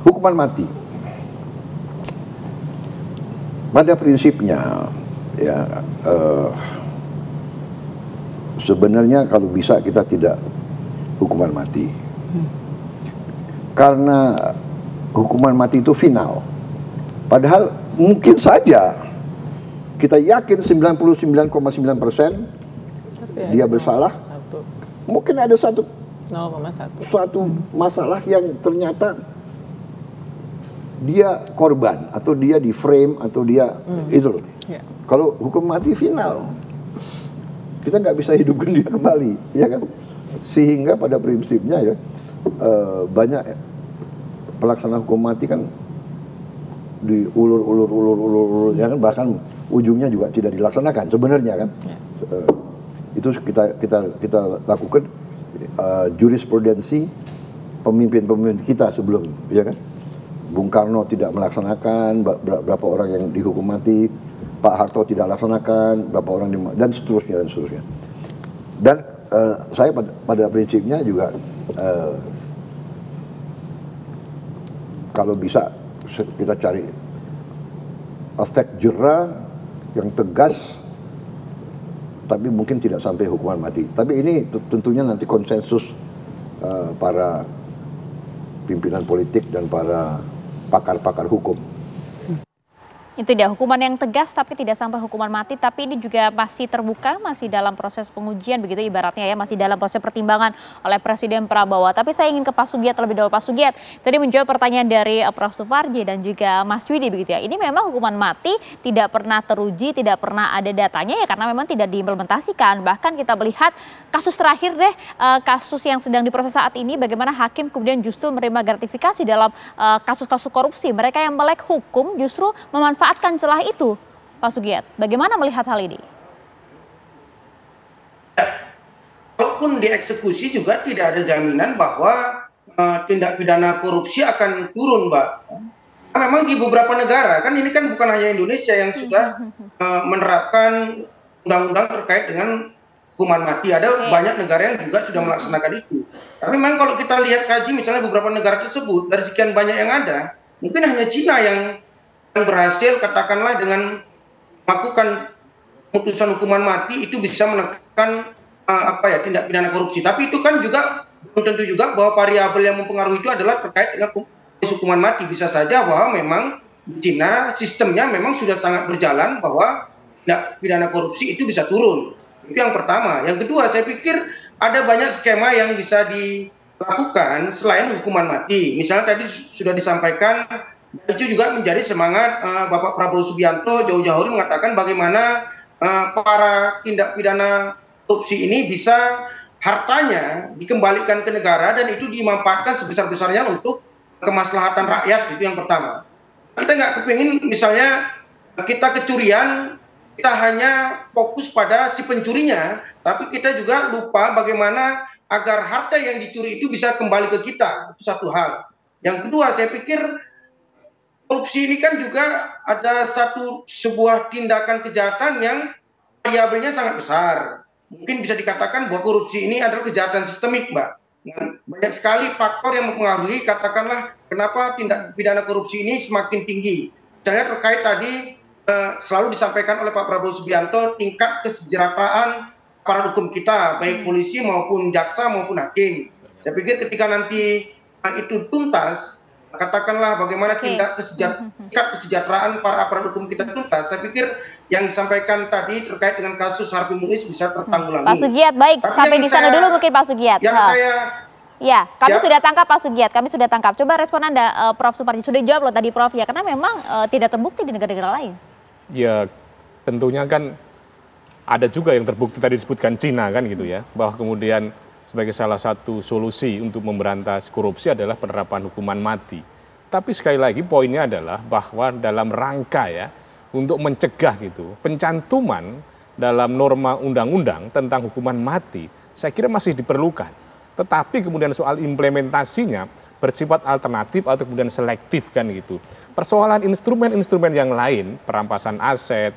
Hukuman mati. Pada prinsipnya, ya sebenarnya kalau bisa kita tidak hukuman mati. Karena hukuman mati itu final. Padahal mungkin saja kita yakin 99,9% dia bersalah. Mungkin ada satu masalah yang ternyata dia korban atau dia di frame atau dia itu loh. Kalau hukum mati final, kita nggak bisa hidupkan dia kembali, ya kan? Sehingga pada prinsipnya ya banyak pelaksana hukum mati kan diulur, ya kan, bahkan ujungnya juga tidak dilaksanakan sebenarnya kan. Itu kita lakukan jurisprudensi pemimpin-pemimpin kita sebelum, ya kan. Bung Karno tidak melaksanakan, berapa orang yang dihukum mati, Pak Harto tidak laksanakan, berapa orang dan seterusnya dan seterusnya. Dan saya pada prinsipnya juga kalau bisa kita cari efek jera yang tegas, tapi mungkin tidak sampai hukuman mati. Tapi ini tentunya nanti konsensus para pimpinan politik dan para pakar-pakar hukum. Itu dia, hukuman yang tegas tapi tidak sampai hukuman mati, tapi ini juga masih terbuka, masih dalam proses pengujian begitu ibaratnya ya, masih dalam proses pertimbangan oleh Presiden Prabowo. Tapi saya ingin ke Pak Sugiat terlebih dahulu. Pak Sugiat, tadi menjawab pertanyaan dari Prof. Suparji dan juga Mas Widi begitu ya. Ini memang hukuman mati tidak pernah teruji, tidak pernah ada datanya ya karena memang tidak diimplementasikan. Bahkan kita melihat kasus terakhir deh, kasus yang sedang diproses saat ini, bagaimana hakim kemudian justru menerima gratifikasi dalam kasus-kasus korupsi. Mereka yang melek hukum justru memanfaatkan celah itu, Pak Sugiat. Bagaimana melihat hal ini? Walaupun dieksekusi juga tidak ada jaminan bahwa tindak pidana korupsi akan turun, Mbak. Nah, memang di beberapa negara, kan ini kan bukan hanya Indonesia yang sudah menerapkan undang-undang terkait dengan hukuman mati. Ada banyak negara yang juga sudah melaksanakan itu. Tapi memang kalau kita lihat kaji misalnya beberapa negara tersebut, dari sekian banyak yang ada, mungkin hanya Cina yang berhasil katakanlah dengan melakukan putusan hukuman mati itu bisa menekan tindak pidana korupsi. Tapi itu kan juga belum tentu juga bahwa variabel yang mempengaruhi itu adalah terkait dengan hukuman mati. Bisa saja bahwa memang di Cina sistemnya memang sudah sangat berjalan bahwa tindak pidana korupsi itu bisa turun. Itu yang pertama. Yang kedua, saya pikir ada banyak skema yang bisa dilakukan selain hukuman mati. Misalnya tadi sudah disampaikan, itu juga menjadi semangat Bapak Prabowo Subianto jauh-jauh hari mengatakan bagaimana para tindak pidana korupsi ini bisa hartanya dikembalikan ke negara dan itu dimanfaatkan sebesar-besarnya untuk kemaslahatan rakyat. Itu yang pertama. Kita nggak kepingin misalnya kita kecurian, kita hanya fokus pada si pencurinya, tapi kita juga lupa bagaimana agar harta yang dicuri itu bisa kembali ke kita. Itu satu hal. Yang kedua, saya pikir korupsi ini kan juga ada sebuah tindakan kejahatan yang variabelnya sangat besar. Mungkin bisa dikatakan bahwa korupsi ini adalah kejahatan sistemik, Mbak. Banyak sekali faktor yang mempengaruhi, katakanlah kenapa tindak pidana korupsi ini semakin tinggi. Misalnya terkait tadi selalu disampaikan oleh Pak Prabowo Subianto tingkat kesejahteraan para hukum kita, baik polisi maupun jaksa maupun hakim. Saya pikir ketika nanti itu tuntas, katakanlah bagaimana tingkat kesejahteraan para aparat hukum kita tuntas, saya pikir yang disampaikan tadi terkait dengan kasus Harvey Muiz bisa tertanggulangi. Pak Sugiat, baik. Tapi sampai di sana dulu mungkin Pak Sugiat. Ya, kami sudah tangkap Pak Sugiat, kami sudah tangkap. Coba respon Anda, Prof. Suparji. Sudah jawab loh tadi Prof ya, karena memang tidak terbukti di negara-negara lain. Ya, tentunya kan ada juga yang terbukti tadi disebutkan Cina kan gitu ya, bahwa kemudian sebagai salah satu solusi untuk memberantas korupsi adalah penerapan hukuman mati. Tapi sekali lagi poinnya adalah bahwa dalam rangka ya untuk mencegah gitu pencantuman dalam norma undang-undang tentang hukuman mati, saya kira masih diperlukan. Tetapi kemudian soal implementasinya bersifat alternatif atau kemudian selektif kan gitu. Persoalan instrumen-instrumen yang lain, perampasan aset,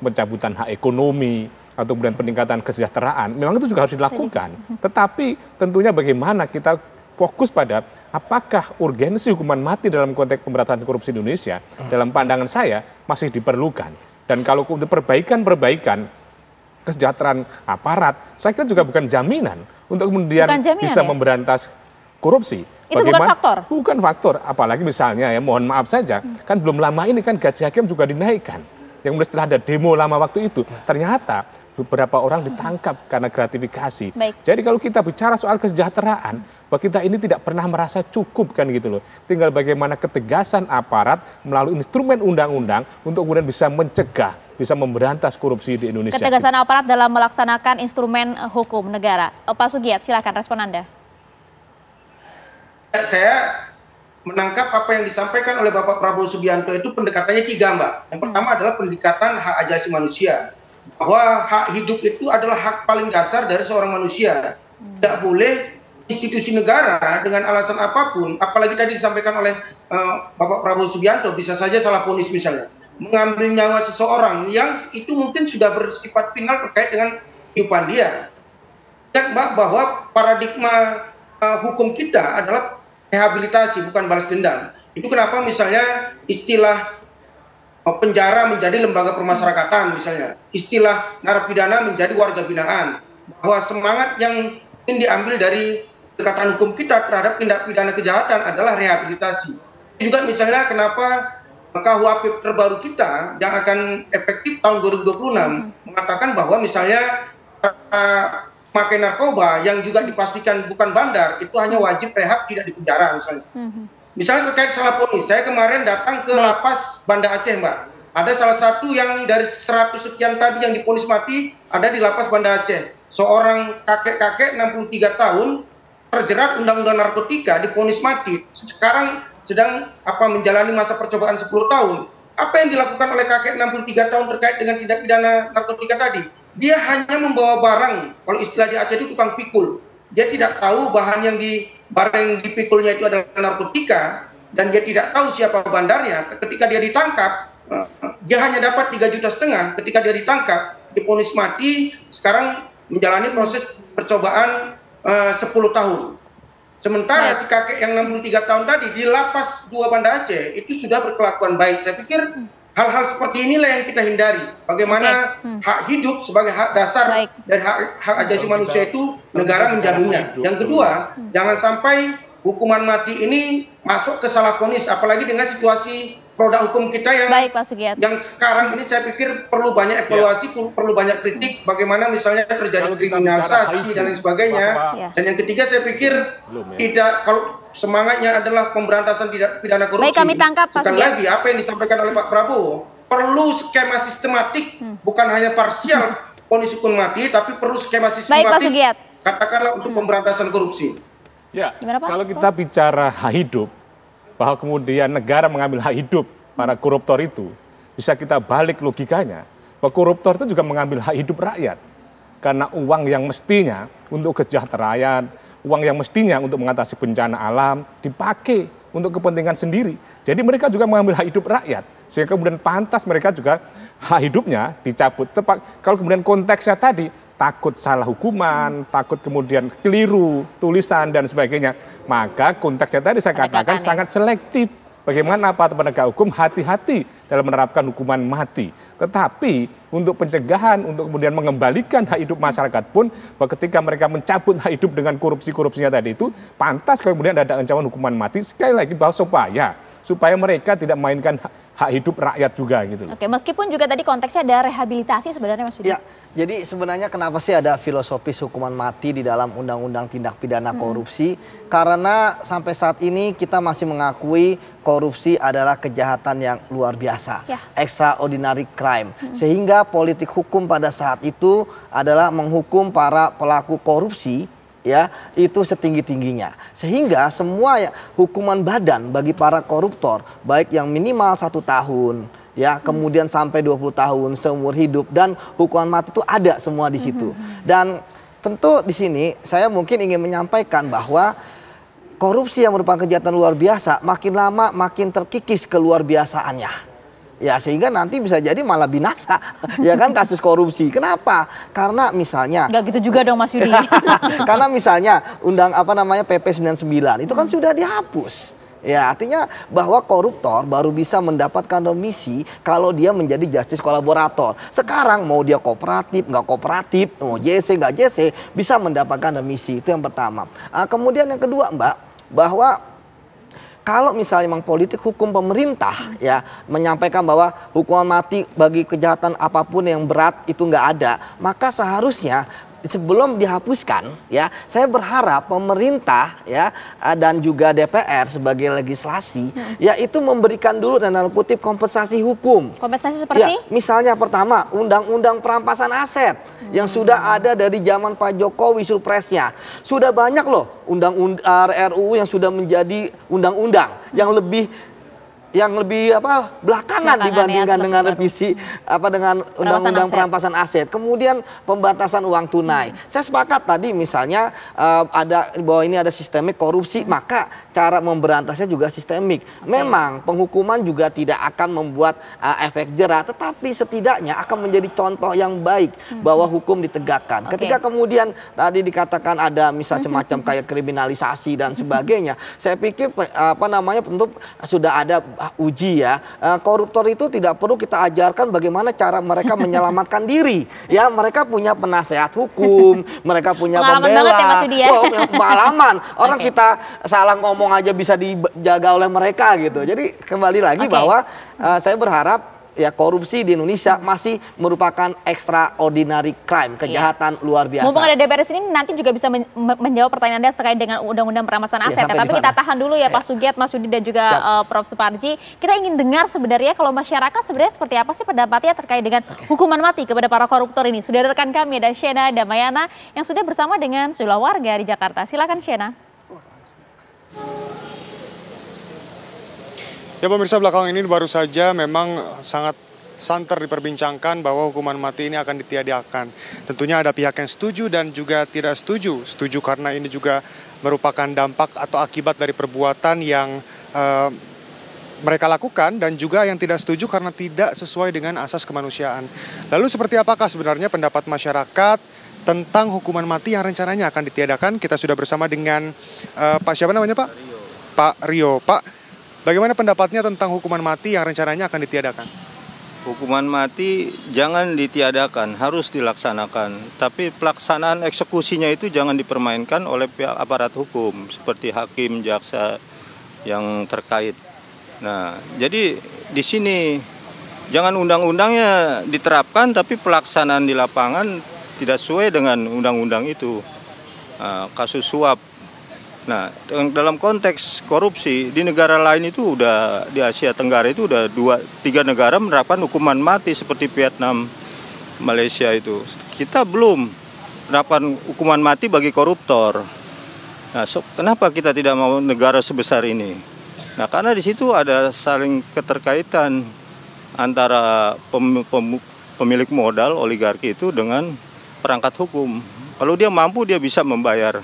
pencabutan hak ekonomi, atau kemudian peningkatan kesejahteraan, memang itu juga harus dilakukan. Tetapi tentunya bagaimana kita fokus pada apakah urgensi hukuman mati dalam konteks pemberantasan korupsi di Indonesia dalam pandangan saya masih diperlukan. Dan kalau untuk perbaikan kesejahteraan aparat, saya kira juga bukan jaminan untuk kemudian bisa memberantas korupsi. Itu bukan faktor? Bukan faktor, apalagi misalnya ya mohon maaf saja, kan belum lama ini kan gaji hakim juga dinaikkan. Yang mulai setelah ada demo lama waktu itu, ternyata beberapa orang ditangkap karena gratifikasi. Jadi kalau kita bicara soal kesejahteraan, bahwa kita ini tidak pernah merasa cukup kan gitu loh. Tinggal bagaimana ketegasan aparat melalui instrumen undang-undang untuk kemudian bisa mencegah, bisa memberantas korupsi di Indonesia. Ketegasan aparat dalam melaksanakan instrumen hukum negara. Pak Sugiat, silakan respon Anda. Saya menangkap apa yang disampaikan oleh Bapak Prabowo Subianto itu pendekatannya 3, Mbak. Yang pertama adalah pendekatan hak asasi manusia. Bahwa hak hidup itu adalah hak paling dasar dari seorang manusia. Tidak boleh institusi negara dengan alasan apapun, apalagi tadi disampaikan oleh Bapak Prabowo Subianto, bisa saja salah vonis misalnya, mengambil nyawa seseorang yang itu mungkin sudah bersifat final terkait dengan kehidupan dia. Ingat, Mbak, bahwa paradigma hukum kita adalah rehabilitasi, bukan balas dendam. Itu kenapa misalnya istilah penjara menjadi lembaga permasyarakatan misalnya, istilah narapidana menjadi warga binaan, bahwa semangat yang ingin diambil dari pendekatan hukum kita terhadap tindak pidana kejahatan adalah rehabilitasi. Juga misalnya kenapa KUHP terbaru kita yang akan efektif tahun 2026 mengatakan bahwa misalnya pakai narkoba yang juga dipastikan bukan bandar itu hanya wajib rehab, tidak dipenjara misalnya. Misalnya terkait salah vonis, saya kemarin datang ke lapas Banda Aceh, Mbak. Ada salah satu yang dari 100 sekian tadi yang divonis mati ada di lapas Banda Aceh. Seorang kakek-kakek 63 tahun terjerat undang-undang narkotika divonis mati. Sekarang sedang menjalani masa percobaan 10 tahun. Apa yang dilakukan oleh kakek 63 tahun terkait dengan tindak pidana narkotika tadi? Dia hanya membawa barang, kalau istilah di Aceh itu tukang pikul. Dia tidak tahu barang yang dipikulnya itu adalah narkotika, dan dia tidak tahu siapa bandarnya. Ketika dia ditangkap, dia hanya dapat 3,5 juta. Ketika dia ditangkap, divonis mati, sekarang menjalani proses percobaan 10 tahun. Sementara si kakek yang 63 tahun tadi di lapas 2 Banda Aceh itu sudah berkelakuan baik. Saya pikir hal-hal seperti inilah yang kita hindari. Bagaimana hak hidup sebagai hak dasar dari hak asasi manusia itu negara menjaminnya. Yang kedua, jangan sampai hukuman mati ini masuk ke salah vonis, apalagi dengan situasi produk hukum kita yang sekarang ini saya pikir perlu banyak evaluasi, perlu banyak kritik, bagaimana misalnya terjadi kriminalisasi dan lain sebagainya. Dan yang ketiga saya pikir kalau semangatnya adalah pemberantasan tidak pidana korupsi. Kami tangkap, sekali lagi apa yang disampaikan oleh Pak Prabowo, perlu skema sistematik, bukan hanya parsial vonis hukuman mati, tapi perlu skema sistematik, katakanlah untuk pemberantasan korupsi. Ya, kalau kita bicara hak hidup, bahwa kemudian negara mengambil hak hidup para koruptor itu, bisa kita balik logikanya, bahwa koruptor itu juga mengambil hak hidup rakyat. Karena uang yang mestinya untuk kesejahteraan, uang yang mestinya untuk mengatasi bencana alam, dipakai untuk kepentingan sendiri. Jadi mereka juga mengambil hak hidup rakyat, sehingga kemudian pantas mereka juga hak hidupnya dicabut. Kalau kemudian konteksnya tadi, takut salah hukuman, takut kemudian keliru tulisan dan sebagainya, maka konteksnya tadi saya katakan sangat selektif. Bagaimana aparat penegak hukum hati-hati dalam menerapkan hukuman mati. Tetapi untuk pencegahan, untuk kemudian mengembalikan hak hidup masyarakat pun, bahwa ketika mereka mencabut hak hidup dengan korupsi-korupsinya tadi itu, pantas kemudian ada ancaman hukuman mati. Sekali lagi bahwa supaya mereka tidak mainkan hak hidup rakyat juga gitu. Oke, meskipun juga tadi konteksnya ada rehabilitasi sebenarnya Mas Budi. Ya, jadi sebenarnya kenapa sih ada filosofis hukuman mati di dalam Undang-Undang Tindak Pidana Korupsi? Karena sampai saat ini kita masih mengakui korupsi adalah kejahatan yang luar biasa, extraordinary crime. Sehingga politik hukum pada saat itu adalah menghukum para pelaku korupsi, ya, itu setinggi-tingginya. Sehingga semua hukuman badan bagi para koruptor, baik yang minimal 1 tahun, ya, kemudian sampai 20 tahun seumur hidup, dan hukuman mati itu ada semua di situ. Dan tentu di sini saya mungkin ingin menyampaikan bahwa korupsi yang merupakan kejahatan luar biasa, makin lama makin terkikis keluar biasaannya. Ya sehingga nanti bisa jadi malah binasa ya kan kasus korupsi. Kenapa? Karena misalnya nggak gitu juga dong Mas Yudi. karena misalnya PP 99 itu kan sudah dihapus. Ya artinya bahwa koruptor baru bisa mendapatkan remisi kalau dia menjadi justice kolaborator. Sekarang mau dia kooperatif, nggak kooperatif, mau JC, nggak JC, bisa mendapatkan remisi. Itu yang pertama. Kemudian yang kedua Mbak, bahwa kalau misalnya memang politik hukum pemerintah ya menyampaikan bahwa hukuman mati bagi kejahatan apapun yang berat itu nggak ada, maka seharusnya sebelum dihapuskan ya, saya berharap pemerintah ya dan juga DPR sebagai legislasi yaitu memberikan dulu dalam kutip kompensasi hukum. Kompensasi seperti? Ya, misalnya pertama undang-undang perampasan aset yang sudah ada dari zaman Pak Jokowi surpresnya. Sudah banyak loh RUU yang sudah menjadi undang-undang yang lebih belakangan dibandingkan dengan revisi dengan undang-undang perampasan aset. Kemudian pembatasan uang tunai. Saya sepakat tadi misalnya bahwa ini ada sistemik korupsi, maka cara memberantasnya juga sistemik. Memang penghukuman juga tidak akan membuat efek jera, tetapi setidaknya akan menjadi contoh yang baik bahwa hukum ditegakkan. Ketika kemudian tadi dikatakan ada misalnya semacam kayak kriminalisasi dan sebagainya, saya pikir tentu sudah ada uji ya. Koruptor itu tidak perlu kita ajarkan bagaimana cara mereka menyelamatkan diri. Ya, mereka punya penasehat hukum, mereka punya pembela. Banget ya Mas Yudi ya? Pengalaman. Orang kita salah ngomong aja bisa dijaga oleh mereka gitu. Jadi kembali lagi bahwa saya berharap ya korupsi di Indonesia masih merupakan extraordinary crime, kejahatan luar biasa. Mumpung ada DPR sini nanti juga bisa menjawab pertanyaan Anda terkait dengan undang-undang perampasan aset. Tapi kita tahan dulu ya Pak Sugiat, Mas Yudi dan juga Prof Suparji. Kita ingin dengar sebenarnya kalau masyarakat sebenarnya seperti apa sih pendapatnya terkait dengan hukuman mati kepada para koruptor ini. Sudah ada rekan kami, ada Shena Damayana yang sudah bersama dengan sejumlah warga di Jakarta. Silakan Shena. Ya pemirsa, belakangan ini baru saja memang sangat santer diperbincangkan bahwa hukuman mati ini akan ditiadakan. Tentunya ada pihak yang setuju dan juga tidak setuju. Setuju karena ini juga merupakan dampak atau akibat dari perbuatan yang mereka lakukan, dan juga yang tidak setuju karena tidak sesuai dengan asas kemanusiaan. Lalu seperti apakah sebenarnya pendapat masyarakat tentang hukuman mati yang rencananya akan ditiadakan? Kita sudah bersama dengan Pak siapa namanya Pak? Pak Rio. Pak, bagaimana pendapatnya tentang hukuman mati yang rencananya akan ditiadakan? Hukuman mati jangan ditiadakan, harus dilaksanakan. Tapi pelaksanaan eksekusinya itu jangan dipermainkan oleh pihak aparat hukum, seperti hakim, jaksa yang terkait. Nah, jadi di sini jangan undang-undangnya diterapkan, tapi pelaksanaan di lapangan tidak sesuai dengan undang-undang itu. Kasus suap. Nah, dalam konteks korupsi di negara lain itu udah di Asia Tenggara itu udah 2-3 negara menerapkan hukuman mati seperti Vietnam, Malaysia itu. Kita belum menerapkan hukuman mati bagi koruptor. Nah, kenapa kita tidak mau negara sebesar ini? Nah, karena di situ ada saling keterkaitan antara pemilik modal oligarki itu dengan perangkat hukum. Kalau dia mampu, dia bisa membayar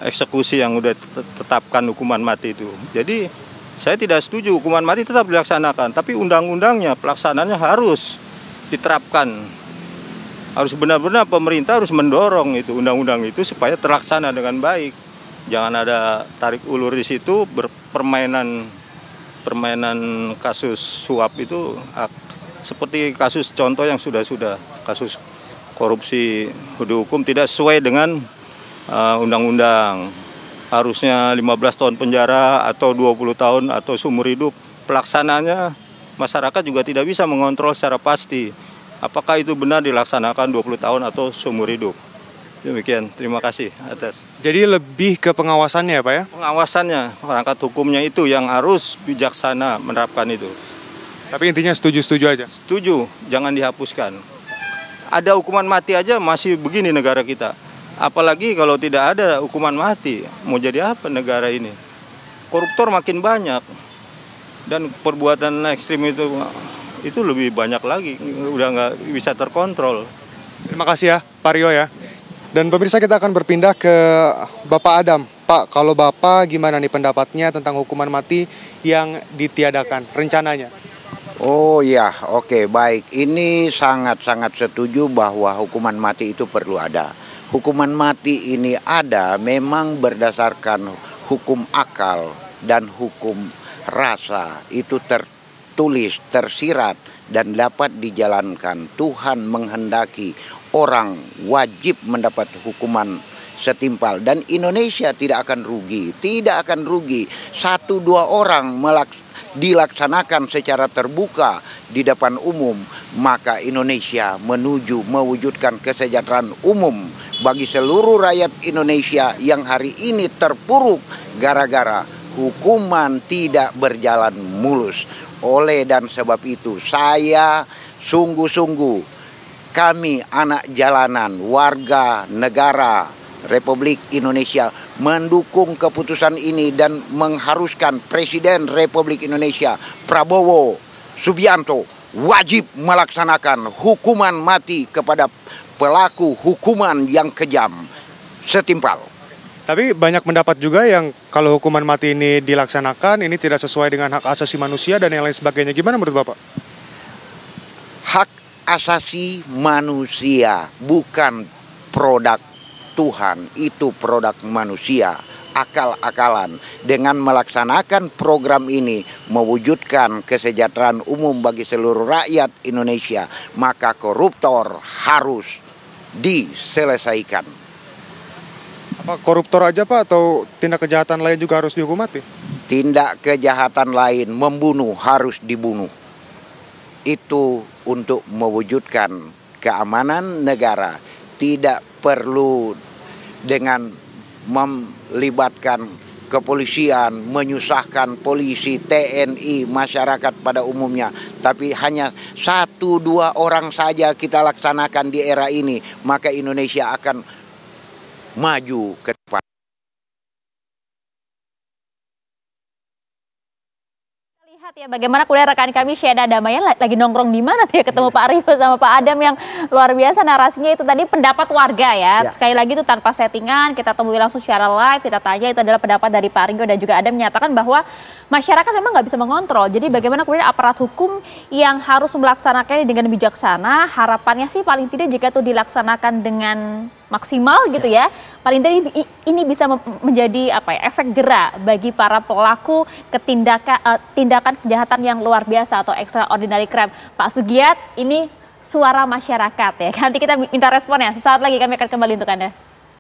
eksekusi yang udah tetapkan hukuman mati itu. Jadi saya tidak setuju hukuman mati tetap dilaksanakan, tapi undang-undangnya pelaksanaannya harus diterapkan. Harus benar-benar pemerintah harus mendorong itu undang-undang itu supaya terlaksana dengan baik. Jangan ada tarik ulur di situ, permainan kasus suap itu seperti kasus contoh yang sudah kasus korupsi hukum tidak sesuai dengan undang-undang, harusnya 15 tahun penjara atau 20 tahun atau seumur hidup. Pelaksanaannya masyarakat juga tidak bisa mengontrol secara pasti apakah itu benar dilaksanakan 20 tahun atau seumur hidup. Demikian, terima kasih atas. Jadi lebih ke pengawasannya ya Pak ya? Pengawasannya, perangkat hukumnya itu yang harus bijaksana menerapkan itu. Tapi intinya setuju-setuju aja? Setuju, jangan dihapuskan. Ada hukuman mati aja masih begini negara kita. Apalagi kalau tidak ada hukuman mati, mau jadi apa negara ini? Koruptor makin banyak, dan perbuatan ekstrim itu lebih banyak lagi, udah nggak bisa terkontrol. Terima kasih ya Pak Rio ya. Dan pemirsa, kita akan berpindah ke Bapak Adam. Pak, kalau Bapak gimana nih pendapatnya tentang hukuman mati yang ditiadakan rencananya? Oh ya, oke, baik. Ini sangat-sangat setuju bahwa hukuman mati itu perlu ada. Hukuman mati ini ada memang berdasarkan hukum akal dan hukum rasa. Itu tertulis, tersirat, dan dapat dijalankan. Tuhan menghendaki orang wajib mendapat hukuman setimpal. Dan Indonesia tidak akan rugi. Tidak akan rugi. 1-2 orang dilaksanakan secara terbuka di depan umum, maka Indonesia menuju mewujudkan kesejahteraan umum bagi seluruh rakyat Indonesia yang hari ini terpuruk gara-gara hukuman tidak berjalan mulus. Oleh dan sebab itu saya sungguh-sungguh, kami anak jalanan, warga negara Republik Indonesia mendukung keputusan ini dan mengharuskan Presiden Republik Indonesia Prabowo Subianto wajib melaksanakan hukuman mati kepada pelaku hukuman yang kejam setimpal. Tapi banyak pendapat juga yang kalau hukuman mati ini dilaksanakan, ini tidak sesuai dengan hak asasi manusia dan yang lain sebagainya. Gimana menurut Bapak? Hak asasi manusia bukan produk Tuhan, itu produk manusia, akal-akalan. Dengan melaksanakan program ini, mewujudkan kesejahteraan umum bagi seluruh rakyat Indonesia, maka koruptor harus diselesaikan. Apa koruptor aja Pak atau tindak kejahatan lain juga harus dihukum mati? Tindak kejahatan lain, membunuh harus dibunuh. Itu untuk mewujudkan keamanan negara. Tidak perlu dengan melibatkan kepolisian, menyusahkan polisi, TNI, masyarakat pada umumnya. Tapi hanya 1-2 orang saja kita laksanakan di era ini, maka Indonesia akan maju ke depan. Lihat ya bagaimana kemudian rekan kami Syeda Damayan lagi nongkrong di mana tuh ya ketemu Pak Arifo sama Pak Adam yang luar biasa narasinya itu tadi pendapat warga ya. Sekali lagi itu tanpa settingan, kita temui langsung secara live, kita tanya itu adalah pendapat dari Pak Ringo dan juga Adam menyatakan bahwa masyarakat memang nggak bisa mengontrol. Jadi bagaimana kemudian aparat hukum yang harus melaksanakannya dengan bijaksana, harapannya sih paling tidak jika itu dilaksanakan dengan maksimal gitu ya. Paling tidak ini bisa menjadi efek jera bagi para pelaku tindakan kejahatan yang luar biasa atau extraordinary crime. Pak Sugiat, ini suara masyarakat ya. Nanti kita minta responnya. Sesaat lagi kami akan kembali untuk Anda.